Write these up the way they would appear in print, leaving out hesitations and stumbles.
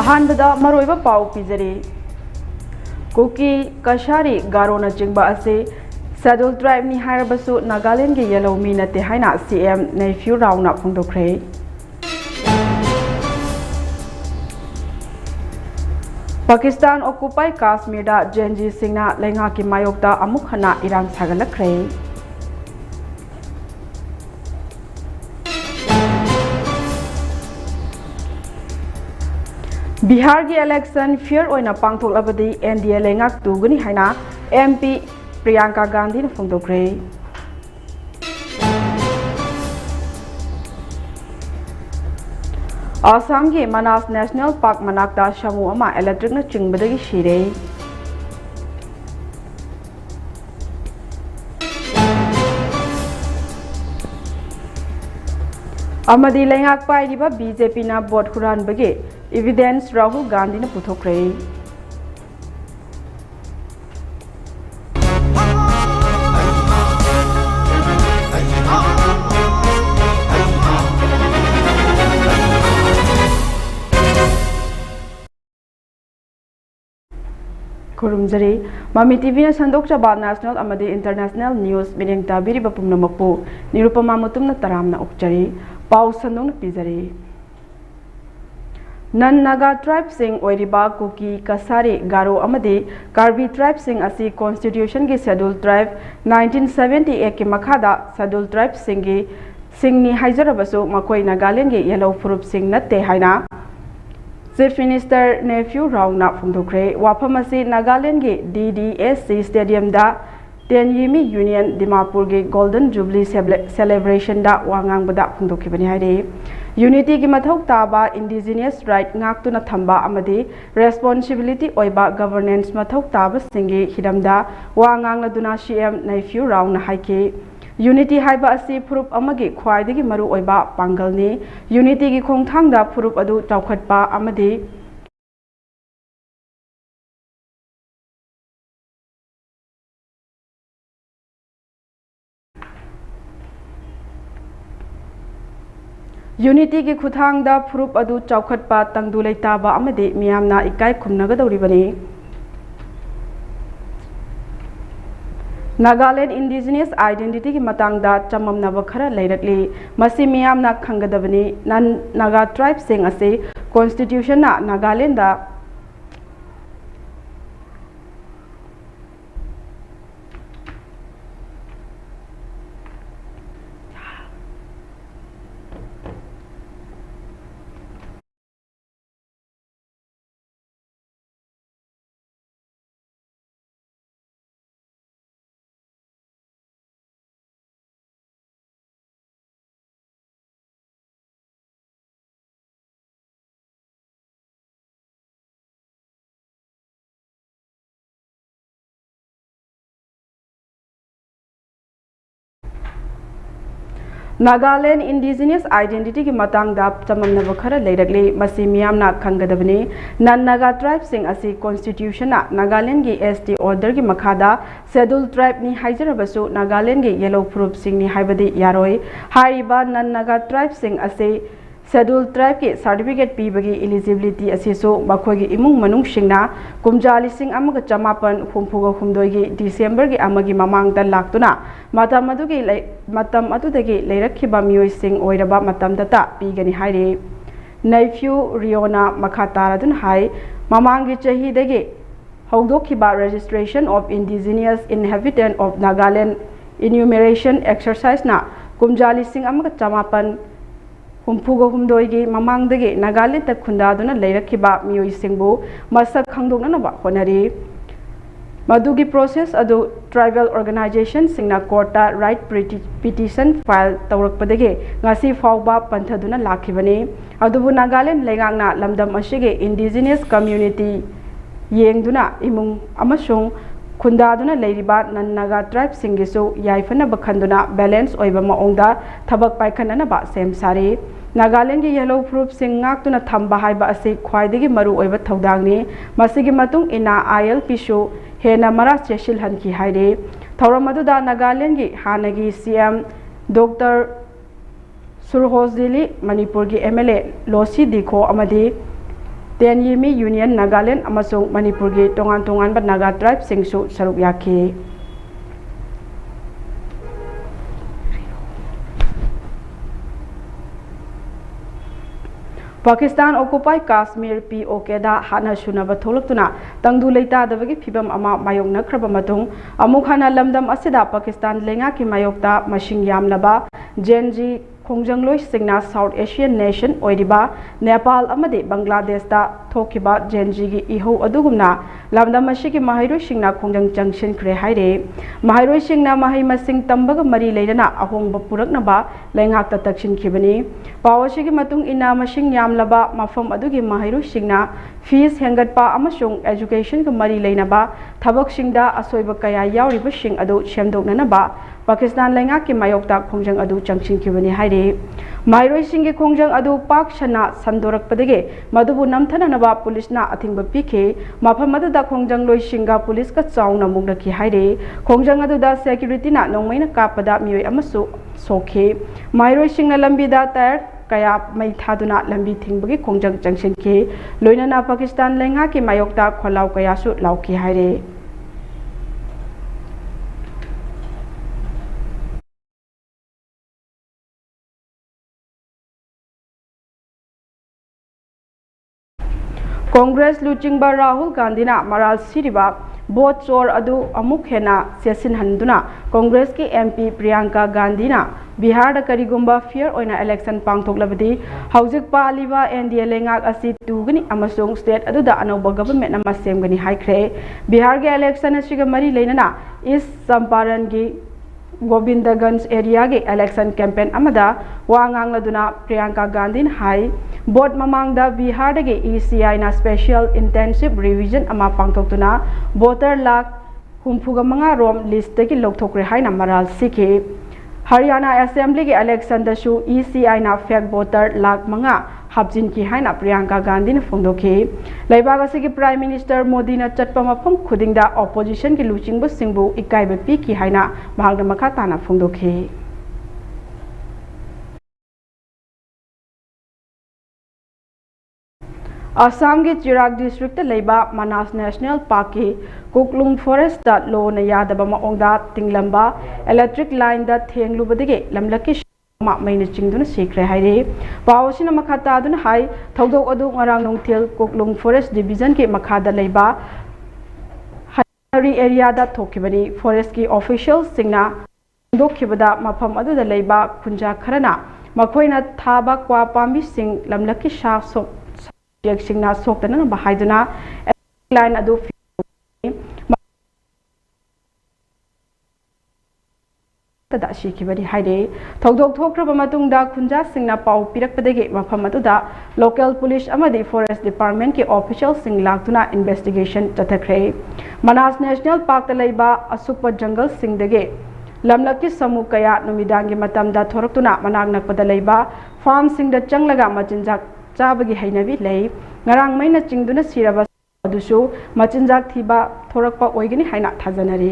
अहानबदा मरोइबा पाउ पिजरी कुकी कशारी गारोना चिंबा असे schedule tribe नि हायरबसु नागालैंड के येलो मी नते हाइना सीएम नेफ्यू राउना फोंदोखरे पाकिस्तान ऑक्युपाई कश्मीर दा जेनजी सिंगना लेंगा की मायोक्ता अमुक हना इरांग सागलखरे बिहार की इलेक्शन फेयर ओइना पांगथोकलबदी एनडीए लेंगाक तुगनी हाइना एमपी प्रियंका गांधी ने फोंदोखरे आसाम के मनास नेशनल पार्क मनाक्ता शमु अमा इलेक्ट्रिक न चिंगबदगी शिरे अमदी लेंगाक पाइरिबा बीजेपी ना वोट हुरानबगे एविडेंस राहुल गांधी ने पुथोखरे खुरुमजरी मामी टीवी ने संदोकचबा नेशनल अमदी इंटरनेशनल न्यूज मिरेंग ताबिरिबा पुमनमकपु निरुपमा मुतुम तरामना उक्चरी पाउ संदोंग पिजरी नन नागा ट्राइब सिंह ओइरिबा कुकी कसारी गारो अमदी कार्बी ट्राइब सिंह असी कॉन्स्टिट्यूशन की शेड्यूल ट्राइब 1978 के मखादा शेड्यूल ट्राइब सिंह की सिंहनी हाइजरबसु मकोई नागालैंड के येलो फुरुप सिंह नते हाइना चीफ मिनिस्टर नेफ्यू राउना फोंदोखरे वाफम असी नागालैंड के डीडीएससी स्टेडियम दा तेनयिमी यूनियन दिमापुर के गोल्डन जुबली सेलिब्रेशन दा वांगांगबदा फोंदोखिबनि हाइरे यूनिटी की मथौ ताबा indigenous right ngaktuna thamba amadi responsibility oiba governance mathau taba singi hidamda wangangaduna CM Neiphiu राउना हाइके यूनिटी हाइबा असी फुरुप अमगे ख्वाइदगी मरु ओइबा पांगलनी यूनिटी की खोंगथांगदा फुरुप अदु चौखटपा अमदी यूनिटी की खुथांगदा फुरुप अदु चौखटपा तंगदु लेताबा अमदी मियामना इकाई खुमनगदौरिबनी नागालैंड इंडिजिनियस आइडेंटिटी की मतंगदा चममनब खरा लेरकली मसी मियामना खंगदबनी नन नागा ट्राइब सिंह असे कॉन्स्टिट्यूशन ना नागालैंड दा नागालैंड इंडिजिनियस आइडेंटिटी की मतंगदा चममनब खरा लेरकली मसी मियामना खंगदबनी नन नागा ट्राइब सिंह असी कॉन्स्टिट्यूशन ना नागालैंड की एसटी ऑर्डर की मखादा शेड्यूल ट्राइब नि हाइजरबसु नागालैंड की येलो प्रूफ सिंह नि हाइबदी यारोय हारिबा नन नागा ट्राइब सिंह असी शेड्यूल ट्राइब के सर्टिफिकेट पीबगी एलिजिबिलिटी असिसु मखोगी इमुंग मनुंग सिंगना कुमजा लिसिंग अमग चमापन हुमफुग हुमदोगी डिसेंबर की अमगी ममांगदा लाक्तुना मतम अदुदगी लेरखिबा मियोय सिंग ओइरबा मतमदता पीगनी हाइरे नेफ्यू रियोना मखातारदुन हाई ममांगी चहीदगी हौदोखिबा registration of indigenous inhabitant of Nagaland enumeration exercise ना कुमजा लिसिंग अमग चमापन हुमफुग हुमदोगी ममांगदगी नागालैंड खुंदादुना लेरखिबा मियोय सिंगबु मसक खंगदोगनबा होनरी मधुगी प्रोसेस अदु ट्राइबल ऑर्गेनाइजेशन सिंगना कोर्टा राइट पिटिशन फाइल तौरकपदगी ngasi फाउबा पंथदुना लाखिबनी अदुबु नागालैंड लेगांगना लमदम असिगे इंडिजिनियस कम्युनिटी येंगदुना इमुंग अमसुंग खुंदादुना लेरिबा नन नागा ट्राइब सिंगिसु याइफना बखंदुना बैलेंस ओइबा मओंगदा थबक पाइखननबा सेम सारे नागालैंड की येलो प्रूफ सिंगाक्तुना थंबा हाइबा असे ख्वाइदगी मरु ओइबा थौदांगनी मसिगी मतुंग इना ILP सु हेना मरा चेसिल हनकी हाइरे थौरम अदुदा नागालैंड की हानगी CM डॉक्टर सुरहोजिली मणिपुर की MLA लोसी दिखो अमदी Tenyimi Union Nagaland amasung Manipurgi tongan-tongan ba Naga tribe singsu saruk yaki. Pakistan occupy Kashmir POK da hana shunaba tholaktuna tangdu leita dabagi phibam ama mayong nakraba matung amuk hana lamdam asida Pakistan lenga ki mayokta mashing yamlaba Genji Khonjangloi singna South Asian nation oiriba Nepal amadi Bangladesh da thokiba Genji gi iho adugumna lamdam ashigi mahairoi singna khongjang junction kre haire mahairoi singna mahai masing tambaga mari leirana ahongba puraknaba lengak ta takshin khibani pawashigi matung ina mashing yamlaba mafam adugi mahairoi singna fees hengatpa amasung education ga mari leinaba thabak singda asoiba kaya yauriba sing adu shemdoknanaba Pakistan lenga ki mayokta khongjang adu changshin kibani haire mairoi singi khongjang adu pak shana sandorak padege madubu namthana naba police na athingba pike mafam adu da khongjang loi singa police ka chauna mugna ki haire khongjang adu da security na nongmaina kapada mioi amasu sokhe mairoi singna lambi da tayar kaya mai thaduna lambi thingbagi khongjang changshin ke loina na Pakistan lenga ki mayokta kholau kaya su lauki haire Congress Luchingba Rahul Gandhi na Maral Siriba Bot Chor Adu Amuk Hena Sesin Handuna Congress ki MP Priyanka Gandhi na Bihar da Karigumba Fear Oina election Pangtok Labadi Haujik Paliba NDA Lengak Asi Tugani Amasung State Adu da Anoba Government na Masemgani Haikre Bihar ge election Asiga Mari Lenana East Samparan gi Gobindaganj area ge election campaign amada wangang laduna Priyanka Gandhi hai board mamangda Bihar ge ECI na special intensive revision ama pangtokuna voter lakh humfuga manga rom list ki lokthokre hai na maral sikhe Haryana Assembly ge election da shu ECI na fake voter lakh manga habjin ki hai na Priyanka Gandhi na phongdokhe laibaga se ki Prime Minister Modi na chatpa mafam khudingda opposition ki luchingbu singbu ikaiba pi ki hai na mahagna makha tana phongdokhe Assam के चिराग district लेबा मानास national park के कुकलुंग forest दा लो न यादबा मओंगदा तिंगलंबा electric line दा थेंगलुबदगे लमलकी मा man चिंगदुन सिखरे हाइरे पावसिना मखाता दुन high थौदोक अदु ngरang नोंथेल कुकलुंग forest division के मखादा लेबा हरी एरिया दा थोकिबनी फॉरेस्ट की ऑफिशियल सिंगना दोखिबदा मफम अदु दा लेबा खुंजा खरना मखोइना थाबा क्वा पाम्बी सिंग लमलकी शा सो Singna Soktana Bahiduna line adu da shikibadi haide thogdok thokraba matungda khunja singna pau pirakpadege mafam atuda local police amadi forest department ki official sing laktuna investigation chathakre Manas National Park ta leiba asukpa jungle singdege lamlaki samu kaya numidangi matamda thoraktuna manak nakpada leiba farm singda changlaga machinjak चाबगी हैनबी लई ngarang maina chingduna siraba adusu machinjak thiba thorakpa oigini haina thajanari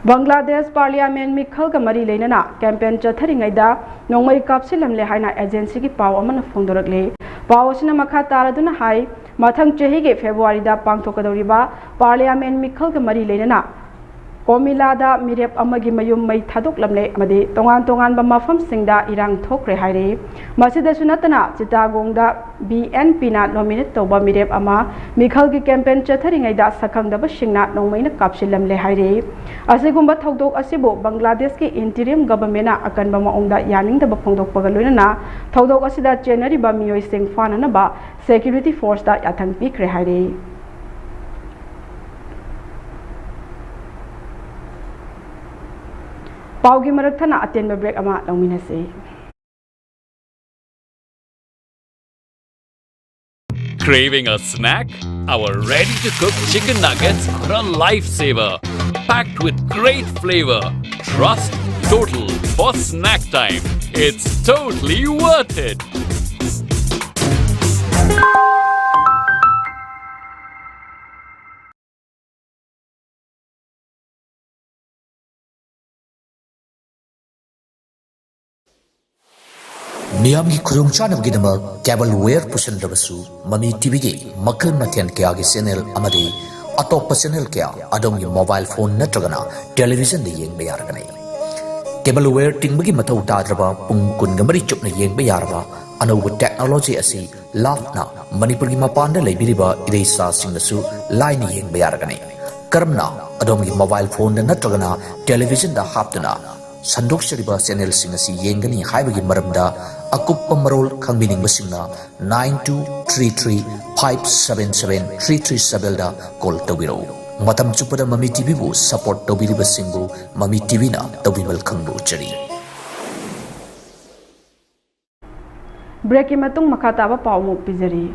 Bangladesh Parliament mi khalga mari leinana campaign chathringaida nongmai kapsilamle haina agency ki paw amana phongdorakle pawsina makha taraduna hai mathang chahi ge February da pangthokadoriba Parliament mi khalga mari leinana Komila da mirep amagi mayum mai thadok lamle amade tongan tongan ba mafam singda irang thokre haire masida sunatana Chittagong da BNP na nominate toba mirep ama mikhal gi campaign chatharingai da sakhang da ba singna nongmaina kapsilam le haire asigumba thodok asibo Bangladesh ki interim government na akan ba maong da yaning da ba phongdok paga loina thodok asida January ba miyoi sing fana na ba security force da yathang pikre haire Paugi marakthana atenba break ama longminase Craving a snack? Our ready-to-cook chicken nuggets are a lifesaver. Packed with great flavor. Trust total for snack time. It's totally worth it. मियामगी खुदोंग चानबगिदमक cable wire पुसनदबसु ममी TV के मखल मथेन क्या के channel अमदि अतोप चैनल क्या अदोंगी मोबाइल फोन नत्रगना टेलीविजन दे येंग बेयारगने केबल वेयर टिंगबगी मथौ ताद्रबा पुंग कुनगमरी चुपना येंग बेयारबा अनौब टेक्नोलॉजी असि लाफना मणिपुर की मपान लेबिरिबा इरेसा सिंगसु लाइन येंग बेयारगने करमना अदोंगी मोबाइल फोन नत्रगना टेलीविजन दा हापतना संदोक्सरिबा चैनल सिंगसी येंगनी हाइबगी मरमदा अकुप्पा मरोल खंगबिनिंगबसिंगना 9233577337 दा कॉल तौबिरो मतम चुपदा ममी टीवी बु सपोर्ट तौबिरिबसिंगु ममी टीवी ना तौबिबल खंगबु चरी ब्रेक की मतुंग मखाताबा पावमु पिजरी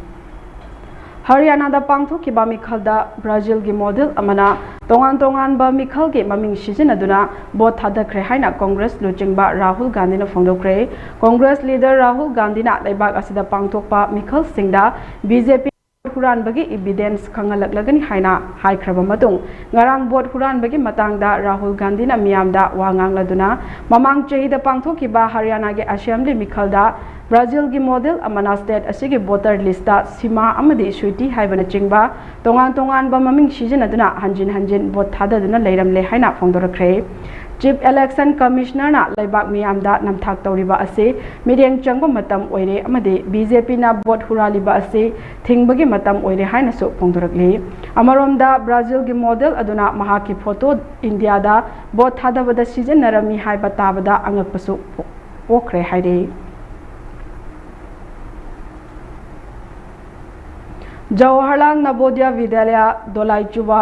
हरियाणा दा पांगथोखिबा मिखलदा ब्राजील की मॉडल अमना तोंगान तोंगान बा मिखल के ममिंग सिजनदुना बोट थादख्रे हाइना कांग्रेस लुचिंगबा राहुल गांधी ना फोंदोख्रे कांग्रेस लीडर राहुल गांधी ना लेबाग असिदा पांगथोकपा मिखल सिंगदा बीजेपी हुरानबगी एविडेंस खंगलकलगनी हाइना हाइख्रबा मतुंग ngarang बोट हुरानबगी मतंगदा राहुल गांधी ना मियामदा वांगांगलदुना ममांग चेहिदा पांगथोखिबा हरियाणा के असेंबली मिखलदा ब्राजील की मॉडल अमना स्टेट असिगे वोटर लिस्टा सीमा अमदी स्वीटी हाइबना चिंगबा तोंगान तोंगान बा ममिंग सिजनदुना हंजिन हंजिन वोट थाददुना लेरमले हाइना फोंदोरख्रे चीफ इलेक्शन कमिश्नर ना लेबाग मियामदा नमथाक तौरिबा असे मिरेंग चंगबा मतम ओइरे अमदे बीजेपी ना वोट हुरालिबा असे थिंगबगी मतम ओइरे हाइनासु फोंदोरखले अमरोमदा ब्राजील की मॉडल अदुना महाकी फोटो इंडिया दा vote थादबदा सिजनरमी हाइबा ताबदा अंगकपसु पोखरे हाइरे Jawaharlal Navodaya Vidyalaya दोलाईचुबा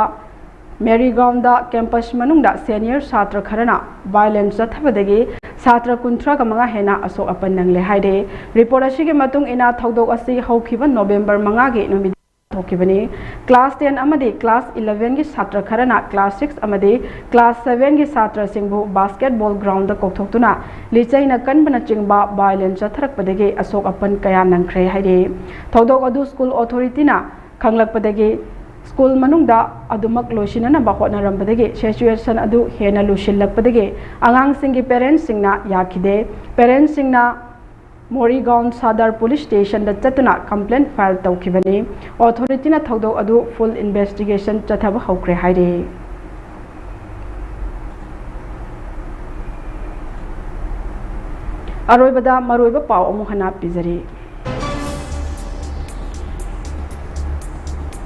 मेरीगाउंडा campus मनुंगदा senior छात्र खरना वायलेंस चथबदगी छात्र 30 हेना असोक अपन नंगले हाइदे रिपोर्ट असिगे मतुंग इना थौदोक असि हौखिबा नवंबर 5 गे नुमिद थोकिबनी क्लास 10 अमदे क्लास 11 की छात्र खरना क्लास 6 अमदे क्लास 7 की छात्र सिंगबु बास्केटबॉल ग्राउंड कौथोक्तुना लिचैना कनबना चिंगबा वायलेंस चथरकपदगी असोक अपन कया नंगख्रे हाइदे थौदोक अदु स्कूल अथॉरिटीना खंगलकपदगी स्कूल मनुंगदा अदुमक लोशिनना बाहोटनरंबदगी सिचुएशन अदु हेना लुशिल्लकपदगी आंगांग सिंगी पेरेंट्स सिंगना याखिदे पेरेंट्स सिंगना मोरीगाउंड सदर पुलिस स्टेशन दा चतुना कंप्लेंट फाइल तौखिबनी अथॉरिटीना थौदोक अदु फुल इन्वेस्टिगेशन चथब हौख्रे हाइरे अरोइबदा मरोइबा पाव अमु हना पिजरी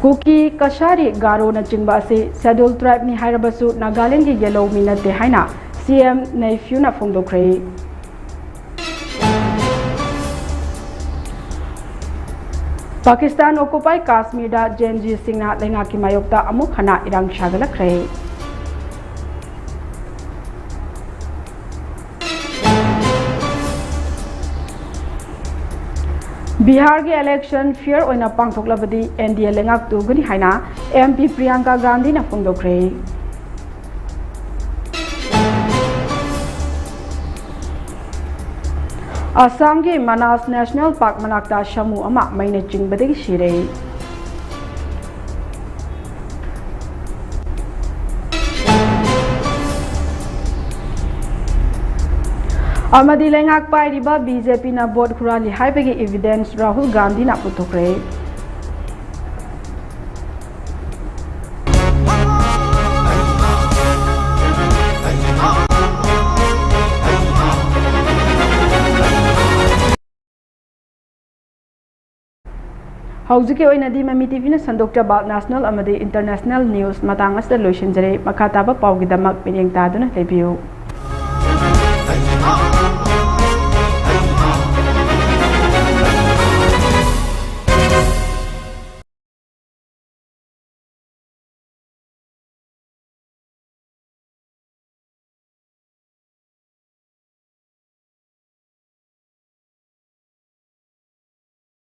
कुकी कशारी गारो न चिंबा से शेड्यूल ट्राइब नि हाइरबसु नागालैंड की येलो मिनते हाइना सीएम नेफ्यूना फोंदोख्रे पाकिस्तान ऑक्युपाई काश्मीर दा जेनजी सिंगना लेंगा की मायोक्ता अमुक हना इरांग शागलख्रे बिहार के इलेक्शन फेयर ओइना पांगथोकलबदी एनडीए लेंगाक तुगनी हाइना एमपी प्रियंका गांधी ना फोंदोख्रे असम के मानस नेशनल पार्क मनाक्ता शमु अमा मैने चिंगबदगी सिरे अमदी लेंगाक पाइरिबा बीजेपी ना वोट खुराली हाइबगी एविडेंस राहुल गांधी ना पुथोख्रे हौजिके ओइनदी ममी टीवी ना संदोक्तबा नेशनल अमदी इंटरनेशनल न्यूज़ मतांग असदा लोइसिनजरे मखाताबा पावगिदमक मिरेंग तादुना लेबियो।